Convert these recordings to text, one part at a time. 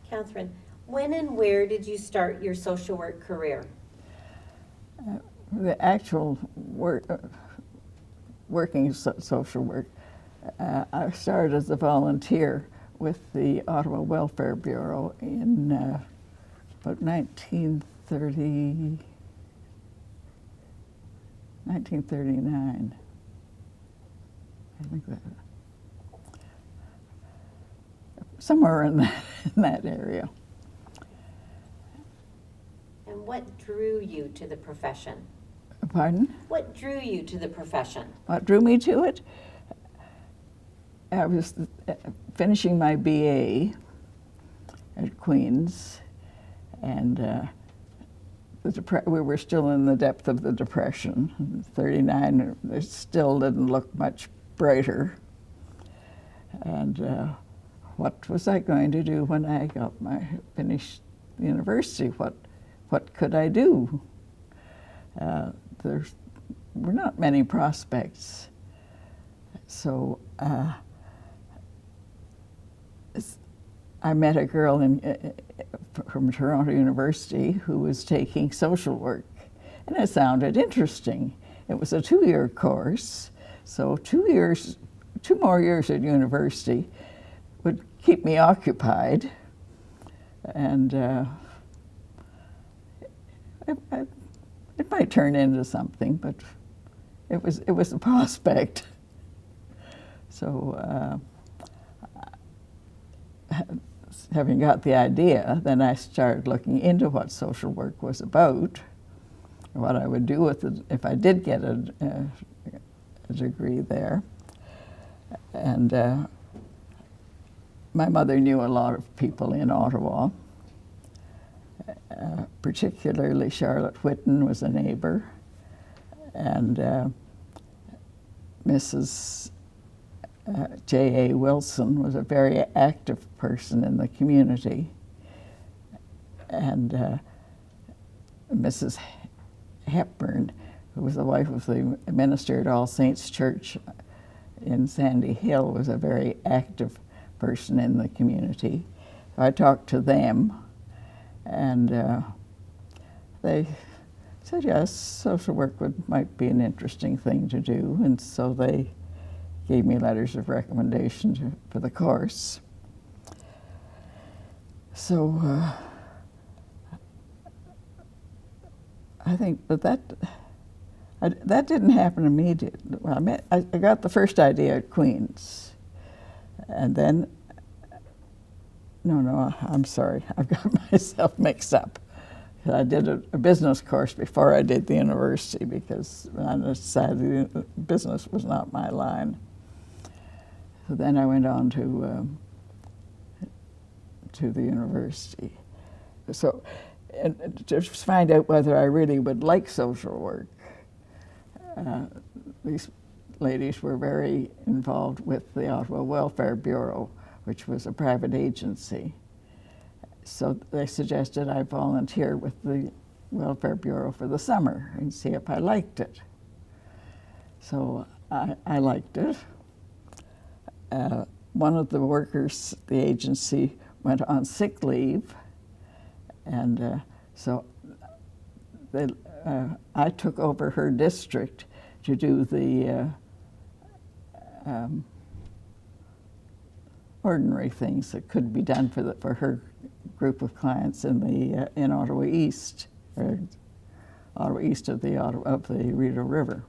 Katherine, when and where did you start your social work career? The actual working social work, I started as a volunteer with the Ottawa Welfare Bureau in about 1939. I think that somewhere in that area. And what drew you to the profession? Pardon? What drew you to the profession? What drew me to it? I was finishing my BA at Queen's, and we were still in the depth of the Depression. 39, it still didn't look much brighter. And what was I going to do when I finished university? What could I do? There were not many prospects. So I met a girl from Toronto University who was taking social work, and it sounded interesting. It was a 2-year course, so 2 more years at university would keep me occupied, and it might turn into something, but it was a prospect. So having got the idea, then I started looking into what social work was about, what I would do with it if I did get a degree there. And my mother knew a lot of people in Ottawa, particularly Charlotte Whitten was a neighbor, and Mrs. J.A. Wilson was a very active person in the community, and Mrs. Hepburn, who was the wife of the minister at All Saints Church in Sandy Hill, was a very active person in the community. So I talked to them, and they said, yes, social work might be an interesting thing to do, and so they gave me letters of recommendation for the course. So I think that didn't happen immediately. Well, I got the first idea at Queen's, and then, no, I'm sorry, I've got myself mixed up. I did a business course before I did the university because I decided business was not my line. So then I went on to the university. So to find out whether I really would like social work, these ladies were very involved with the Ottawa Welfare Bureau, which was a private agency. So they suggested I volunteer with the Welfare Bureau for the summer and see if I liked it. So I liked it. One of the workers, the agency, went on sick leave, and so I took over her district to do the ordinary things that could be done for her group of clients in Ottawa East, or Ottawa East of the Rideau River.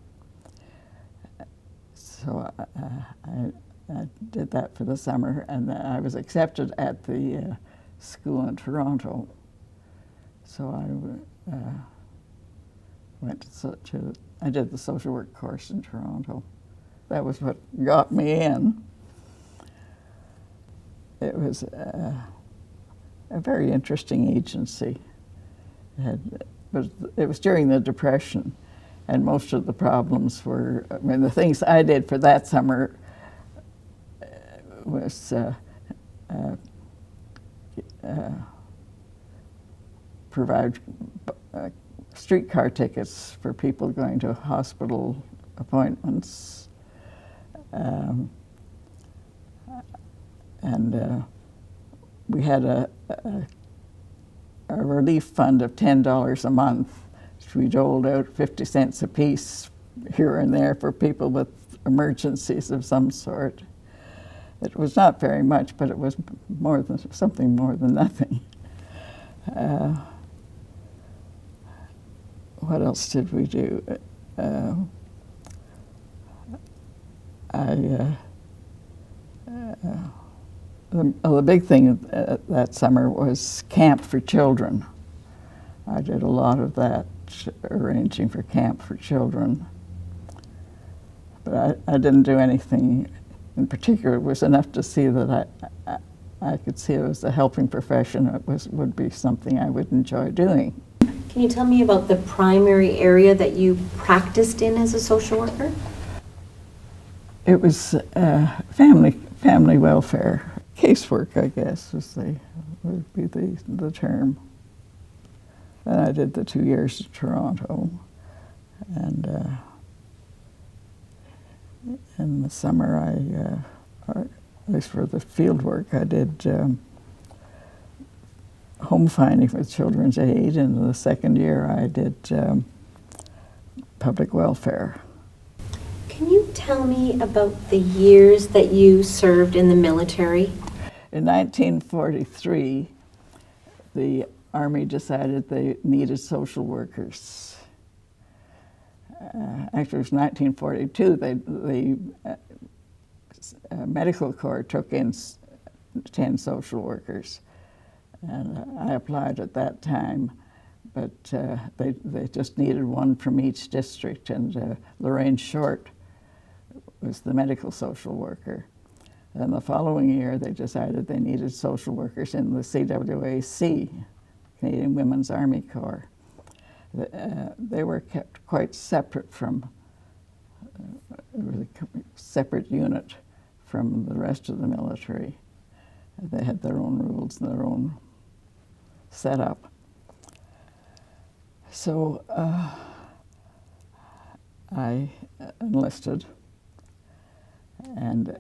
So I did that for the summer, and I was accepted at the school in Toronto. So I went I did the social work course in Toronto. That was what got me in. It was a very interesting agency. It was during the Depression, and most of the problems were, the things I did for that summer was provide streetcar tickets for people going to hospital appointments, and we had a relief fund of $10 a month. We doled out 50 cents a piece here and there for people with emergencies of some sort. It was not very much, but it was something more than nothing. What else did we do? The big thing that summer was camp for children. I did a lot of that, arranging for camp for children. But I didn't do anything in particular. It was enough to see that I could see it was a helping profession. It would be something I would enjoy doing. Can you tell me about the primary area that you practiced in as a social worker? It was family welfare, casework, I guess, would be the term. Then I did the 2 years in Toronto, and in the summer or at least for the field work, I did home finding with Children's Aid, and in the second year I did public welfare. Can you tell me about the years that you served in the military? In 1943, the Army decided they needed social workers. Actually, it was 1942. The Medical Corps took in 10 social workers, and I applied at that time, but they just needed one from each district, and Lorraine Short was the medical social worker. And the following year, they decided they needed social workers in the CWAC, Canadian Women's Army Corps. They were kept quite separate from, it was a separate unit from the rest of the military. They had their own rules and their own setup. So I enlisted, and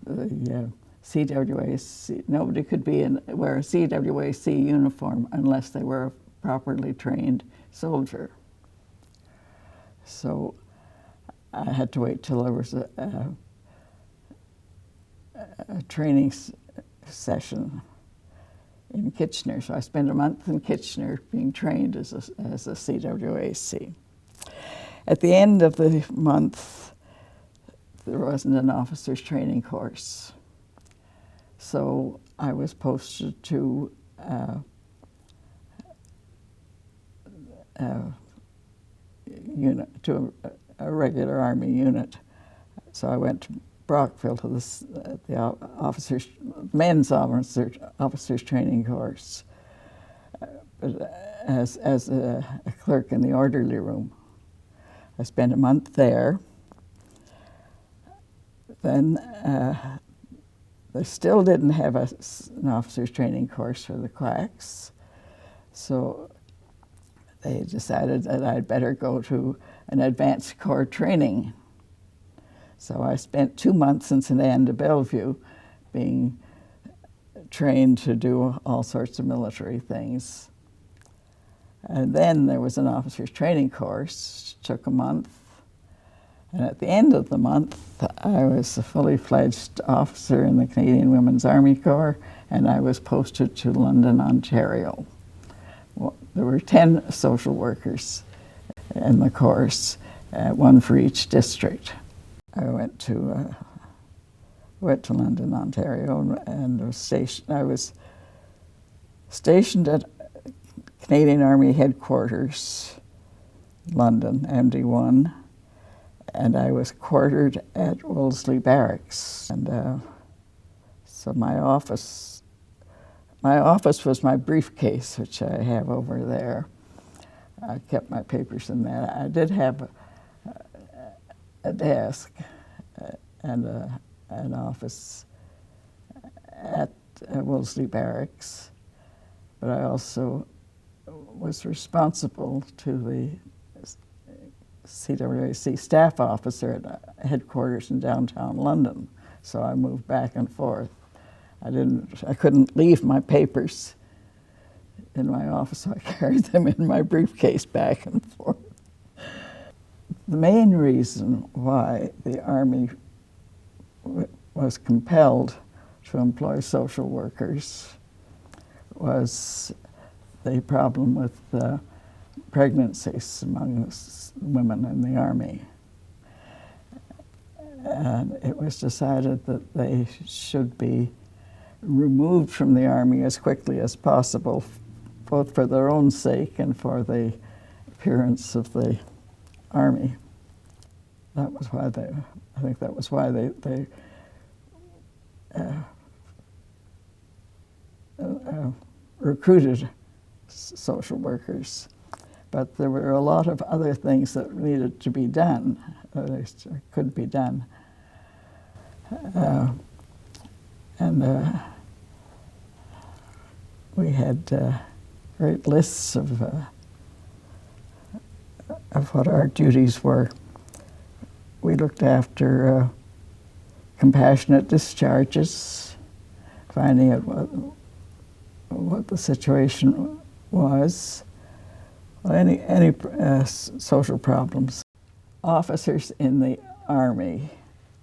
the CWAC, nobody could wear a CWAC uniform unless they were a properly trained soldier. So I had to wait till there was a training session in Kitchener. So I spent a month in Kitchener being trained as a CWAC. At the end of the month, there wasn't an officer's training course. So I was posted to a regular Army unit. So I went to Brockville to the men's officers training course, as a clerk in the orderly room. I spent a month there. Then they still didn't have an officer's training course for the quacks, so they decided that I'd better go to an advanced corps training. So I spent 2 months in St. Anne de Bellevue being trained to do all sorts of military things. And then there was an officer's training course, took a month. And at the end of the month, I was a fully fledged officer in the Canadian Women's Army Corps, and I was posted to London, Ontario. Well, there were 10 social workers in the course, one for each district. I went to London, Ontario, and I was stationed at Canadian Army Headquarters, London, MD1, and I was quartered at Wellesley Barracks. And so my office was my briefcase, which I have over there. I kept my papers in that. I did have a desk and an office at Wellesley Barracks, but I also was responsible to the CWAC staff officer at headquarters in downtown London, so I moved back and forth. I couldn't leave my papers in my office, so I carried them in my briefcase back and forth. The main reason why the Army was compelled to employ social workers was the problem with pregnancies among women in the Army. And it was decided that they should be removed from the Army as quickly as possible, both for their own sake and for the appearance of the Army. That was why I think that was why they recruited social workers. But there were a lot of other things that needed to be done, at least could be done. We had great lists of what our duties were. We looked after compassionate discharges, finding out what the situation was, any social problems. Officers in the Army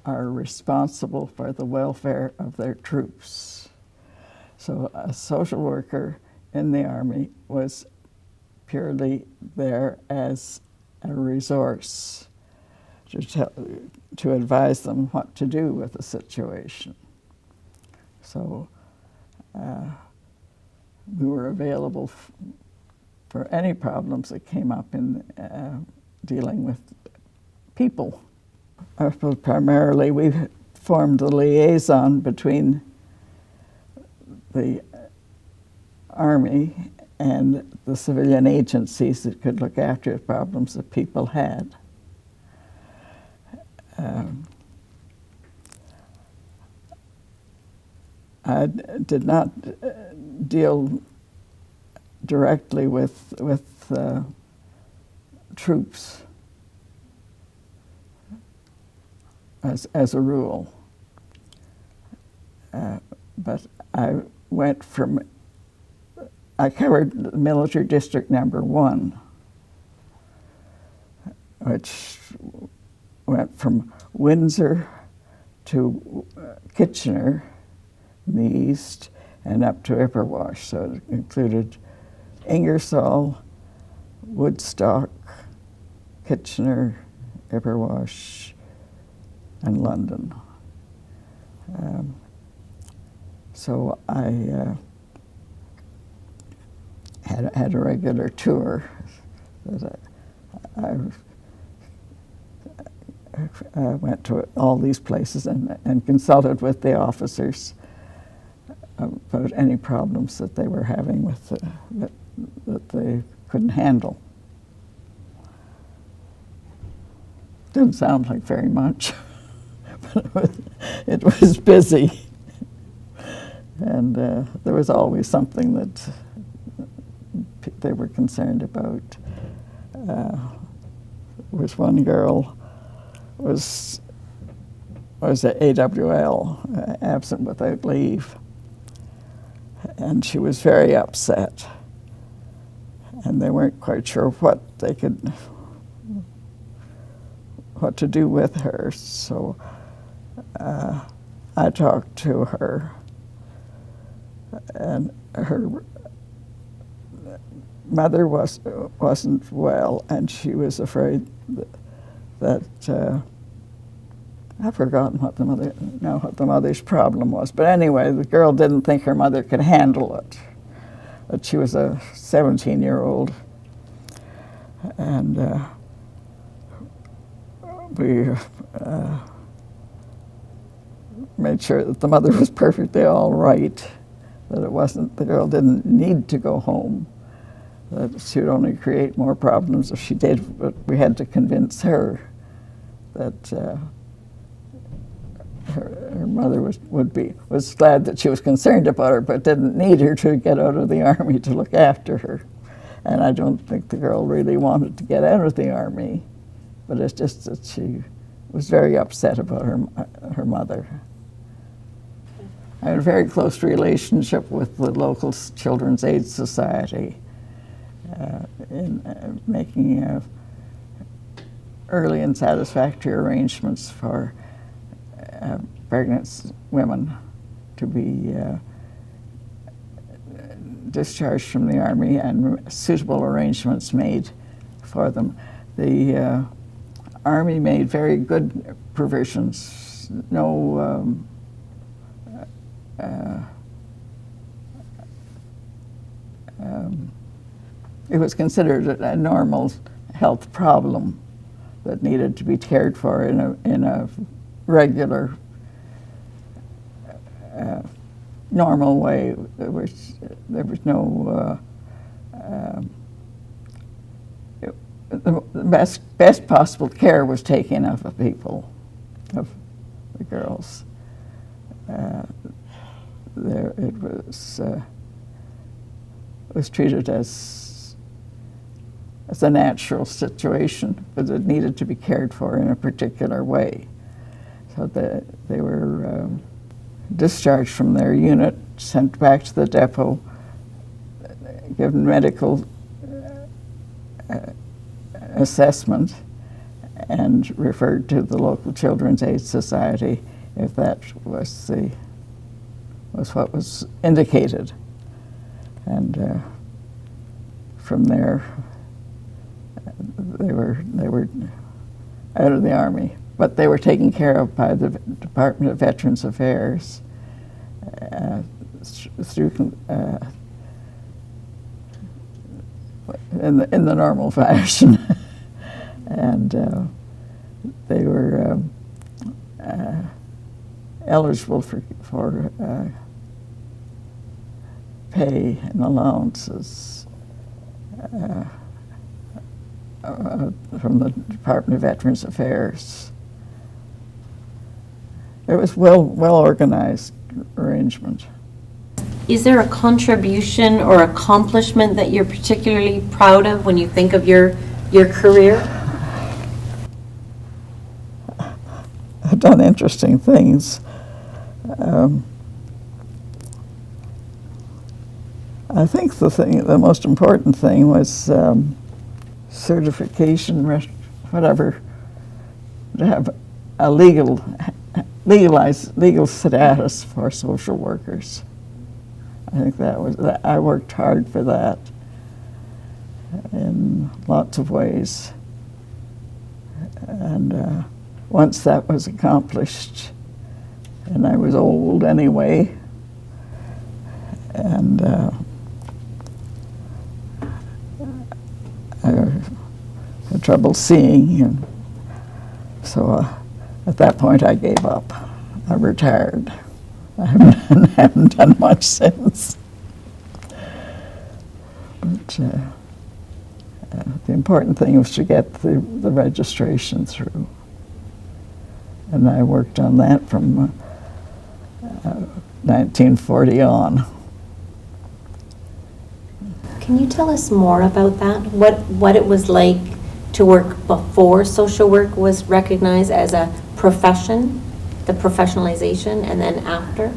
are responsible for the welfare of their troops. So a social worker in the Army was purely there as a resource to advise them what to do with the situation. So we were available for any problems that came up in dealing with people. I suppose primarily we formed the liaison between the Army and the civilian agencies that could look after problems that people had. I did not deal directly with troops as a rule, but I covered military district number 1, which went from Windsor to Kitchener in the east and up to Ipperwash. So it included Ingersoll, Woodstock, Kitchener, Ipperwash, and London. So I had a regular tour that I went to all these places and consulted with the officers about any problems that they were having with that they couldn't handle. Didn't sound like very much, but it was busy, and there was always something that they were concerned about. There was one girl was at AWL, absent without leave, and she was very upset, and they weren't quite sure what to do with her. So I talked to her, and her mother wasn't well, and she was afraid that I've forgotten what the mother's problem was. But anyway, the girl didn't think her mother could handle it. But she was a 17-year-old, and we made sure that the mother was perfectly all right, that the girl didn't need to go home, that she would only create more problems if she did, but we had to convince her that her mother was glad that she was concerned about her, but didn't need her to get out of the Army to look after her. And I don't think the girl really wanted to get out of the Army, but it's just that she was very upset about her mother. I had a very close relationship with the local Children's Aid Society in making early and satisfactory arrangements for pregnant women to be discharged from the Army and suitable arrangements made for them. The Army made very good provisions. It was considered a normal health problem that needed to be cared for in a regular, normal way. There was no the best possible care was taken of the people, of the girls. It was treated as a natural situation, but it needed to be cared for in a particular way. So they were discharged from their unit, sent back to the depot, given medical assessment, and referred to the local Children's Aid Society if that was what was indicated. And from there, they were out of the Army, but they were taken care of by the Department of Veterans Affairs through in the normal fashion, and they were eligible for pay and allowances from the Department of Veterans Affairs. It was well organized arrangement. Is there a contribution or accomplishment that you're particularly proud of when you think of your career? I've done interesting things. I think the most important thing was certification, whatever, to have a legal status for social workers. I think I worked hard for that in lots of ways. And once that was accomplished, and I was old anyway, and I had trouble seeing, and so at that point I gave up. I retired. I haven't done much since. But the important thing was to get the registration through. And I worked on that from 1940 on. Can you tell us more about that? What it was like to work before social work was recognized as a profession, the professionalization, and then after?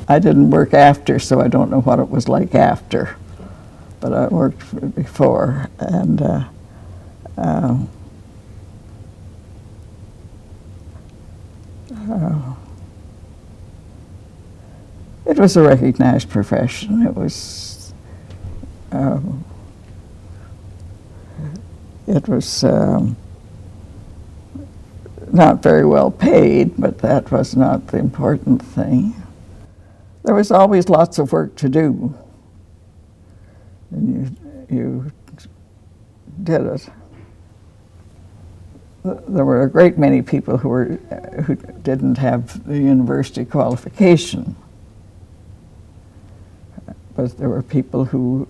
I didn't work after, so I don't know what it was like after. But I worked before, and it was a recognized profession. It was not very well paid, but that was not the important thing. There was always lots of work to do, and you did it. There were a great many people who didn't have the university qualification, but there were people who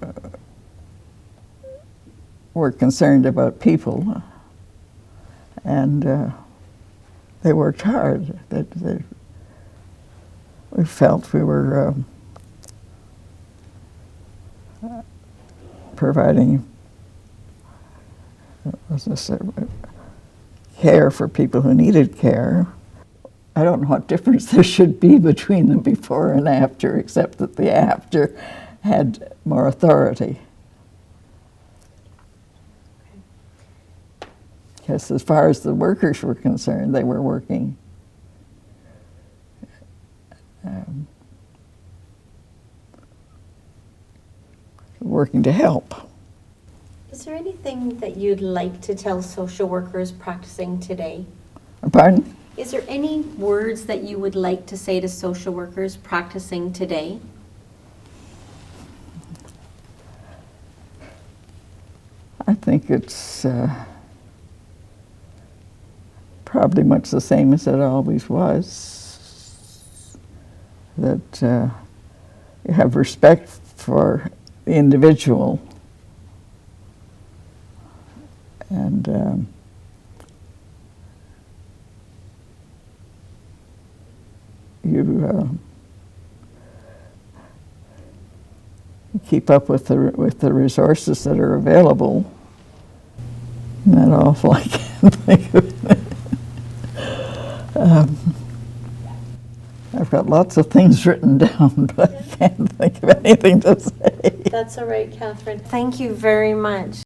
were concerned about people, and they worked hard. We felt we were providing care for people who needed care. I don't know what difference there should be between the before and after, except that the after had more authority. Because as far as the workers were concerned, they were working working to help. Is there anything that you'd like to tell social workers practicing today? Pardon? Is there any words that you would like to say to social workers practicing today? I think it's probably much the same as it always was. That you have respect for the individual, and you keep up with the resources that are available. Isn't that awful? I can't think of it. I've got lots of things written down, but I can't think of anything to say. That's all right, Catherine. Thank you very much.